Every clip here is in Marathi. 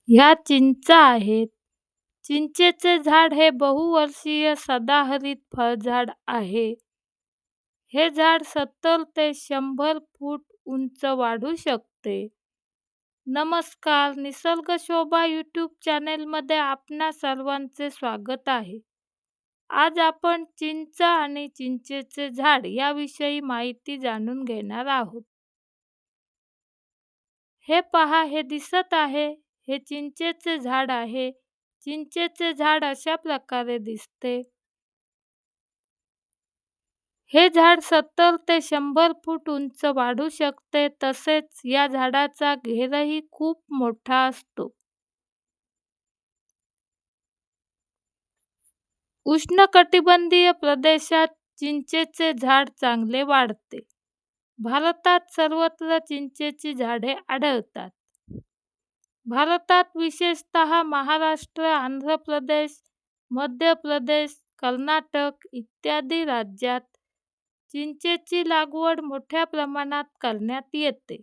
ह्या चिंचा आहेत. चिंचेचे झाड हे बहुवर्षीय सदाहरित फळझाड आहे. हे झाड 70 ते 100 फूट उंच वाढू शकते. नमस्कार, निसर्ग शोभा यूट्यूब चॅनेलमध्ये आपणा सर्वांचे स्वागत आहे. आज आपण चिंच आणि चिंचेचे झाड याविषयी माहिती जाणून घेणार आहोत. हे पहा, हे दिसत आहे, हे चिंचेचे झाड आहे. चिंचेचे झाड अशा प्रकारे दिसते. हे झाड 70 ते 100 फूट उंच वाढू शकते. तसेच या झाडाचा घेरही खूप मोठा असतो. उष्णकटिबंधीय प्रदेशात चिंचेचे झाड चांगले वाढते. भारतात सर्वत्र चिंचेची झाडे आढळतात. भारतात विशेषतः महाराष्ट्र, आंध्र प्रदेश, मध्य प्रदेश, कर्नाटक इत्यादी राज्यात चिंचेची लागवड मोठ्या प्रमाणात करण्यात येते.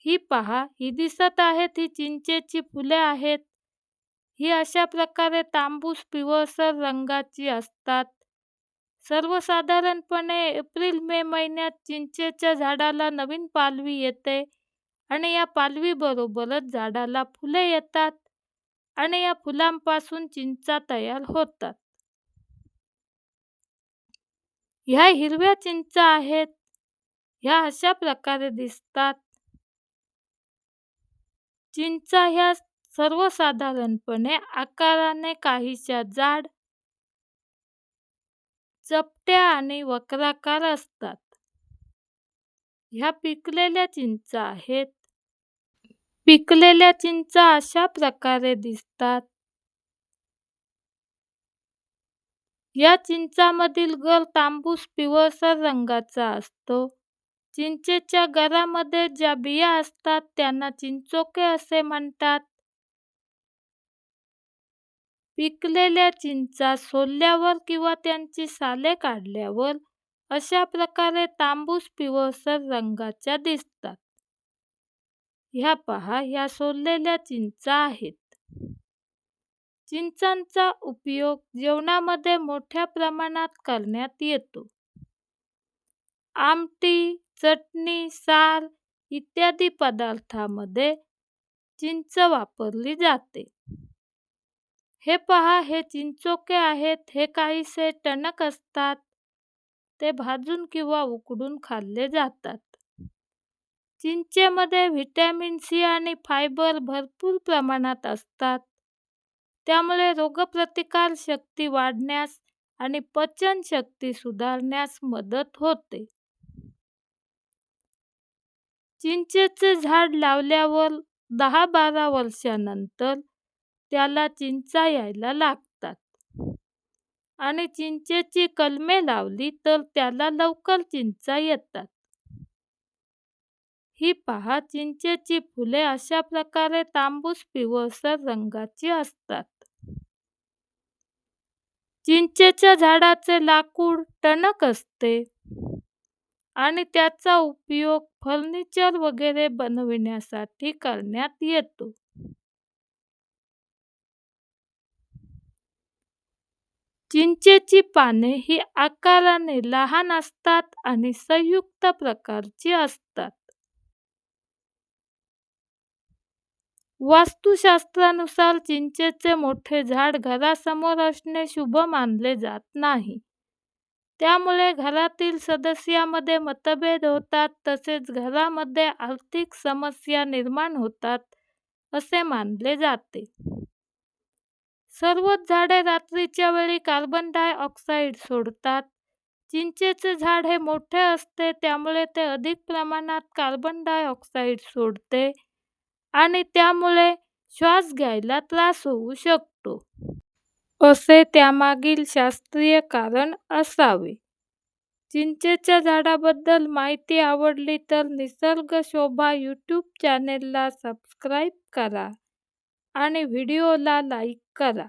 ही पहा, ही दिसत आहेत, ही चिंचेची फुले आहेत. ही अशा प्रकारे तांबूस पिवळसर रंगाची असतात. सर्वसाधारणपणे एप्रिल-मे महिन्यात चिंचेच्या झाडाला नवीन पालवी येते आणि या पालवीबरोबरच झाडाला फुले येतात आणि या फुलांपासून चिंचा तयार होतात. ह्या हिरव्या चिंचा आहेत. ह्या अशा प्रकारे दिसतात. चिंचा ह्या सर्वसाधारणपणे आकाराने काहीशा जाड, चपट्या आणि वक्राकार असतात. ह्या पिकलेल्या चिंचा आहेत. पिकलेल्या चिंचा अशा प्रकारे दिसतात. या चिंचामधील गर तांबूस पिवळसर रंगाचा असतो. चिंचेच्या गरामध्ये ज्या बिया असतात त्यांना चिंचोके असे म्हणतात. पिकलेल्या चिंचा सोलल्यावर किंवा त्यांची साले काढल्यावर अशा प्रकारे तांबूस पिवळसर रंगाच्या दिसतात. ह्या पहा, ह्या सोललेल्या चिंचा आहेत. चिंचांचा उपयोग जेवणामध्ये मोठ्या प्रमाणात करण्यात येतो. आमटी, चटणी, सार इत्यादी पदार्थांमध्ये चिंच वापरली जाते. हे पहा, हे चिंचोके आहेत. हे काहीसे टणक असतात. ते भाजून किंवा उकडून खाल्ले जातात. चिंचेमध्ये व्हिटॅमिन सी आणि फायबर भरपूर प्रमाणात असतात. त्यामुळे रोगप्रतिकार शक्ती वाढण्यास आणि पचनशक्ती सुधारण्यास मदत होते. चिंचेचे झाड लावल्यावर 10-12 वर्षांनंतर त्याला चिंचा यायला लागतात आणि चिंचेची कलमे लावली तर त्याला लवकर चिंचा येतात. ही पहा, चिंचेची फुले अशा प्रकारे तांबूस पिवळसर रंगाची असतात. चिंचेच्या झाडाचे लाकूड टणक असते आणि त्याचा उपयोग फर्निचर वगैरे बनविण्यासाठी करण्यात येतो. चिंचेची पाने ही आकाराने लहान असतात आणि संयुक्त प्रकारची असतात. वास्तुशास्त्रानुसार चिंचेचे मोठे झाड घरासमोर असणे शुभ मानले जात नाही. त्यामुळे घरातील सदस्यांमध्ये मतभेद होतात. तसेच घरामध्ये आर्थिक समस्या निर्माण होतात असे मानले जाते. सर्वच झाडे रात्रीच्या वेळी कार्बन डायऑक्साईड सोडतात. चिंचेचे झाड हे मोठे असते, त्यामुळे ते अधिक प्रमाणात कार्बन डायऑक्साईड सोडते आणि त्यामुळे श्वास घ्यायला त्रास होऊ शकतो. असे त्यामागील शास्त्रीय कारण असावे. चिंचेच्या झाडाबद्दल माहिती आवडली तर निसर्ग शोभा यूट्यूब चॅनेलला सबस्क्राईब करा आणि व्हिडिओला लाईक करा.